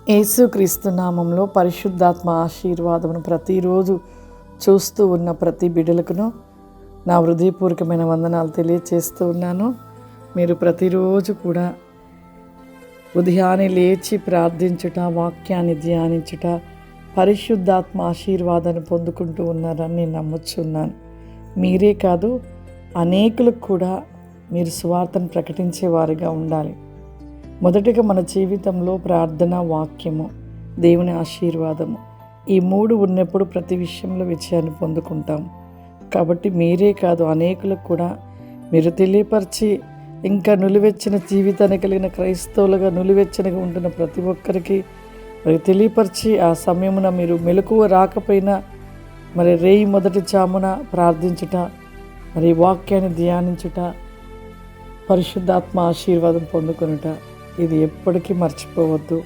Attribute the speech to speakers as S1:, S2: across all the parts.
S1: యేసుక్రీస్తు నామంలో పరిశుద్ధాత్మ ఆశీర్వాదమును ప్రతిరోజు చూస్తూ ఉన్న ప్రతి బిడ్డలకును నా హృదయపూర్వకమైన వందనాలు తెలియచేస్తూ ఉన్నాను. మీరు ప్రతిరోజు కూడా ఉదయాన్నే లేచి ప్రార్థించుట, వాక్యాన్ని ధ్యానించుట, పరిశుద్ధాత్మ ఆశీర్వాదాన్ని పొందుకుంటూ ఉన్నారని నేను నమ్ముచున్నాను. మీరే కాదు, అనేకులకు కూడా మీరు సువార్తను ప్రకటించేవారిగా ఉండాలి. మొదటిగా మన జీవితంలో ప్రార్థన, వాక్యము, దేవుని ఆశీర్వాదము, ఈ మూడు ఉన్నప్పుడు ప్రతి విషయంలో విజయాన్ని పొందుకుంటాం. కాబట్టి మీరే కాదు, అనేకులకు కూడా మీరు తెలియపరిచి, ఇంకా నులివెచ్చిన జీవితాన్ని కలిగిన క్రైస్తవులుగా నులివెచ్చనగా ఉంటున్న ప్రతి ఒక్కరికి మరి తెలియపరిచి, ఆ సమయమున మీరు మెలకువ రాకపోయినా మరి రేయి మొదటి జామున ప్రార్థించుట, మరి వాక్యాన్ని ధ్యానించుట, పరిశుద్ధాత్మ ఆశీర్వాదం పొందుకొనుట, ఇది ఎప్పటికీ మర్చిపోవద్దు.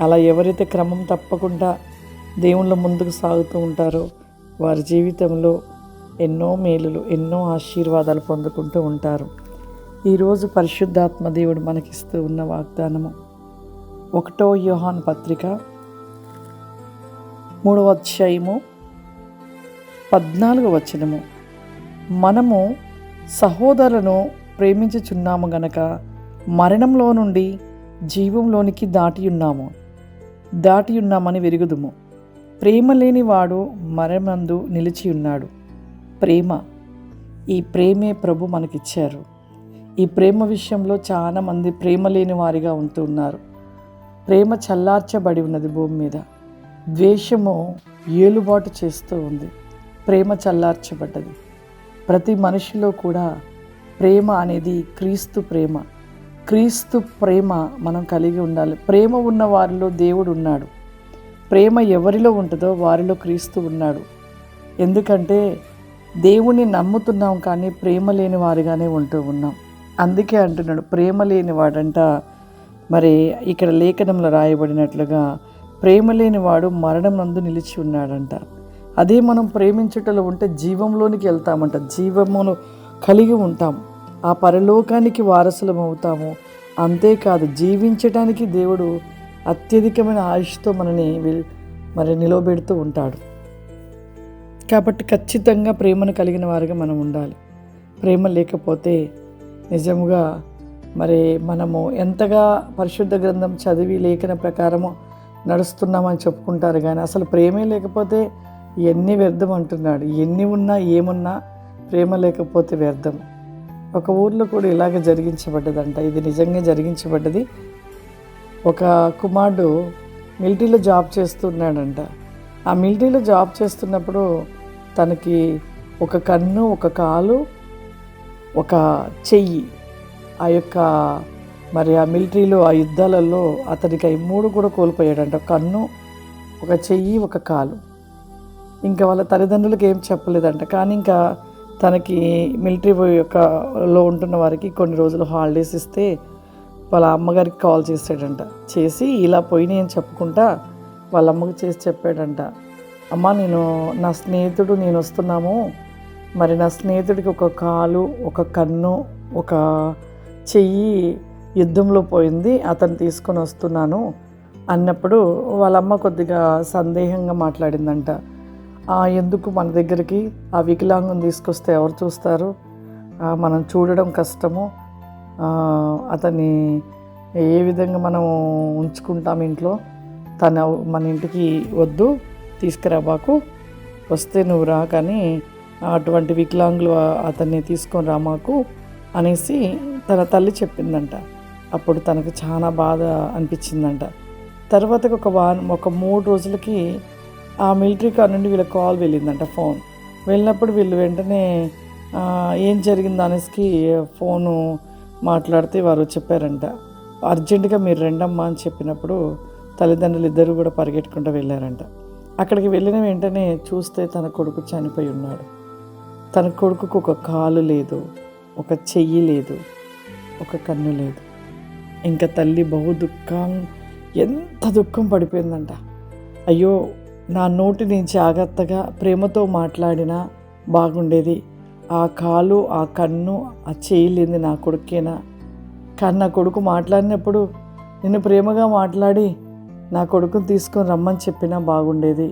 S1: అలా ఎవరైతే క్రమం తప్పకుండా దేవుళ్ళ ముందుకు సాగుతూ ఉంటారో వారి జీవితంలో ఎన్నో మేలులు, ఎన్నో ఆశీర్వాదాలు పొందుకుంటూ ఉంటారు. ఈరోజు పరిశుద్ధాత్మ దేవుడు మనకిస్తూ ఉన్న వాగ్దానము 1 యోహాను పత్రిక 3వ అధ్యాయము 14వ వచనము, మనము సహోదరులను ప్రేమించుచున్నాము గనక మరణంలో నుండి జీవంలోనికి దాటి ఉన్నామని వెరుగుదుము. ప్రేమ లేని వాడు మరణమందు నిలిచి ఉన్నాడు. ఈ ప్రేమే ప్రభు మనకిచ్చారు. ఈ ప్రేమ విషయంలో చాలామంది ప్రేమ లేని వారిగా ఉంటూ ఉన్నారు. ప్రేమ చల్లార్చబడి ఉన్నది భూమి మీద. ద్వేషము ఏలుబాటు చేస్తూ ఉంది. ప్రేమ చల్లార్చబడ్డది. ప్రతి మనిషిలో కూడా ప్రేమ అనేది క్రీస్తు ప్రేమ మనం కలిగి ఉండాలి. ప్రేమ ఉన్న వారిలో దేవుడు ఉన్నాడు. ప్రేమ ఎవరిలో ఉంటుందో వారిలో క్రీస్తు ఉన్నాడు. ఎందుకంటే దేవుణ్ణి నమ్ముతున్నాం కానీ ప్రేమ లేని వారిగానే ఉంటూ ఉన్నాం. అందుకే అంటున్నాడు, ప్రేమ లేని వాడంట, మరి ఇక్కడ లేఖనంలో రాయబడినట్లుగా ప్రేమ లేని వాడు మరణం నందు నిలిచి ఉన్నాడంట. అదే మనం ప్రేమించుటలో ఉంటే జీవంలోనికి వెళ్తామంట. జీవమును కలిగి ఉంటాం. ఆ పరలోకానికి వారసులం అవుతాము. అంతేకాదు, జీవించడానికి దేవుడు అత్యధికమైన ఆయుష్తో మనని మరి నిలవబెడుతూ ఉంటాడు. కాబట్టి ఖచ్చితంగా ప్రేమను కలిగిన వారిగా మనం ఉండాలి. ప్రేమ లేకపోతే నిజంగా మరి మనము ఎంతగా పరిశుద్ధ గ్రంథం చదివి లేఖన ప్రకారము నడుస్తున్నామని చెప్పుకుంటారు, కానీ అసలు ప్రేమే లేకపోతే ఎన్ని వ్యర్థం అంటున్నాడు. ఎన్ని ఉన్నా ఏమున్నా ప్రేమ లేకపోతే వ్యర్థం. ఒక ఊర్లో కూడా ఇలాగ జరిగించబడ్డదంట. ఇది నిజంగా జరిగించబడ్డది. ఒక కుమారుడు మిలిటరీలో జాబ్ చేస్తున్నాడంట. ఆ మిలిటరీలో జాబ్ చేస్తున్నప్పుడు తనకి ఒక కన్ను, ఒక కాలు, ఒక చెయ్యి, ఆ యొక్క మరి ఆ మిలిటరీలో ఆ యుద్ధాలలో అతనికి ఈ మూడు కూడా కోల్పోయాడంట. కన్ను, ఒక చెయ్యి, ఒక కాలు. ఇంకా వాళ్ళ తల్లిదండ్రులకు ఏం చెప్పలేదంట. కానీ ఇంకా తనకి మిలిటరీ లో ఉంటున్న వారికి కొన్ని రోజులు హాలిడేస్ ఇస్తే వాళ్ళ అమ్మగారికి కాల్ చేశాడంట. చేసి ఇలా పోయినాయి అని చెప్పుకుంటా వాళ్ళ అమ్మకి చేసి చెప్పాడంట, అమ్మ నా స్నేహితుడు నేను వస్తున్నాము, మరి నా స్నేహితుడికి ఒక కాలు, ఒక కన్ను, ఒక చెయ్యి యుద్ధంలో పోయింది, అతను తీసుకొని వస్తున్నాను అన్నప్పుడు వాళ్ళమ్మ కొద్దిగా సందేహంగా మాట్లాడిందంట. ఎందుకు మన దగ్గరికి ఆ వికలాంగం తీసుకొస్తే ఎవరు చూస్తారు, మనం చూడడం కష్టము, అతన్ని ఏ విధంగా మనం ఉంచుకుంటాం ఇంట్లో, మన ఇంటికి వద్దు, తీసుకురాబాకు, వస్తే నువ్వు రా, కానీ అటువంటి వికలాంగులు అతన్ని తీసుకొని రా మాకు అనేసి తన తల్లి చెప్పిందంట. అప్పుడు తనకు చాలా బాధ అనిపించిందంట. తర్వాత ఒక 3 రోజులకి ఆ మిలిటరీ కార్ నుండి వీళ్ళ కాల్ వెళ్ళిందంట, ఫోన్ వెళ్ళినప్పుడు వీళ్ళు వెంటనే ఏం జరిగిందో అనేసి ఫోను మాట్లాడితే వారు చెప్పారంట, అర్జెంటుగా మీరు రెండమ్మా అని చెప్పినప్పుడు తల్లిదండ్రులు ఇద్దరు కూడా పరిగెట్టుకుంటూ వెళ్ళారంట. అక్కడికి వెళ్ళిన వెంటనే చూస్తే తన కొడుకు చనిపోయి ఉన్నాడు. తన కొడుకుకు ఒక కాలు లేదు, ఒక చెయ్యి లేదు, ఒక కన్ను లేదు. ఇంకా తల్లి ఎంత దుఃఖం పడిపోయిందంట. అయ్యో, నా నోటి నుంచి జాగ్రత్తగా ప్రేమతో మాట్లాడినా బాగుండేది, ఆ కాలు, ఆ కన్ను, ఆ చెయ్యి లేని నా కొడుకేనా, కానీ నా కొడుకు మాట్లాడినప్పుడు నిన్ను ప్రేమగా మాట్లాడి నా కొడుకుని తీసుకొని రమ్మని చెప్పినా బాగుండేది.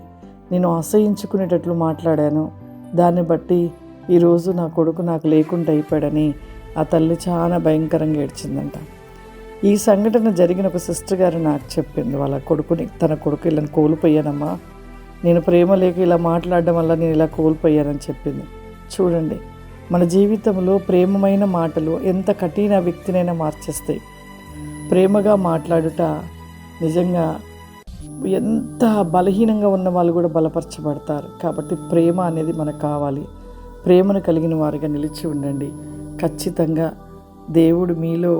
S1: నేను అసహించుకునేటట్లు మాట్లాడాను. దాన్ని బట్టి ఈరోజు నా కొడుకు నాకు లేకుండా అయిపోయాడని ఆ తల్లి చాలా భయంకరంగా ఏడ్చిందంట. ఈ సంఘటన జరిగిన ఒక సిస్టర్ గారు నాకు చెప్పింది, వాళ్ళ కొడుకుని, తన కొడుకు ఇలా కోల్పోయానమ్మా, నేను ప్రేమ లేక ఇలా మాట్లాడడం వల్ల నేను ఇలా కోల్పోయానని చెప్పింది. చూడండి, మన జీవితంలో ప్రేమమైన మాటలు ఎంత కఠిన వ్యక్తినైనా మార్చేస్తాయి. ప్రేమగా మాట్లాడుట నిజంగా ఎంత బలహీనంగా ఉన్న వాళ్ళు కూడా బలపరచబడతారు. కాబట్టి ప్రేమ అనేది మనకు కావాలి. ప్రేమను కలిగిన వారిగా నిలిచి ఉండండి. ఖచ్చితంగా దేవుడు మీలో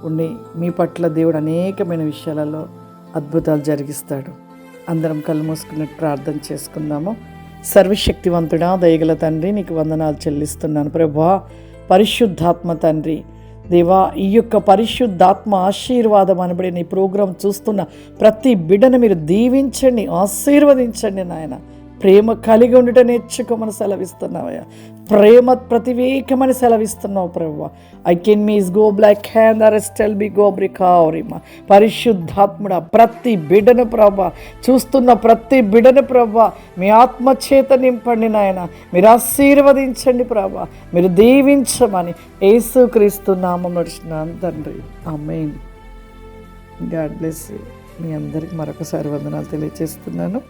S1: ఉండి మీ పట్ల దేవుడు అనేకమైన విషయాలలో అద్భుతాలు జరిగిస్తాడు. అందరం కళ్ళు మూసుకున్నట్టు ప్రార్థన చేసుకుందాము. సర్వశక్తివంతుడా, దయగల తండ్రి, నీకు వందనాలు చెల్లిస్తున్నాను ప్రభువా. పరిశుద్ధాత్మ తండ్రి, దేవా, ఈ యొక్క పరిశుద్ధాత్మ ఆశీర్వాదం అనబడిన ఈ ప్రోగ్రాం చూస్తున్న ప్రతి బిడ్డను మీరు దీవించండి, ఆశీర్వదించండి నాయన. ప్రేమ కలిగి ఉండట నేర్చుకోమని సెలవిస్తున్నావయ్యా. ప్రేమ ప్రతివేకమని సెలవిస్తున్నావు ప్రభువా. I can miss go black hand అరెస్టెల్ బి గో బ్రికారిమా. పరిశుద్ధాత్ముడ, ప్రతి బిడ్డను ప్రభా, చూస్తున్న ప్రతి బిడ్డను ప్రభా మీ ఆత్మచేత నింపండి నాయన. మీరు ఆశీర్వదించండి ప్రభా, మీరు దీవించమని యేసుక్రీస్తు నామమున నడుచున్నాను తండ్రి, ఆమేన్. God bless you. మీ అందరికి మరొకసారి వందనాలు తెలియజేస్తున్నాను.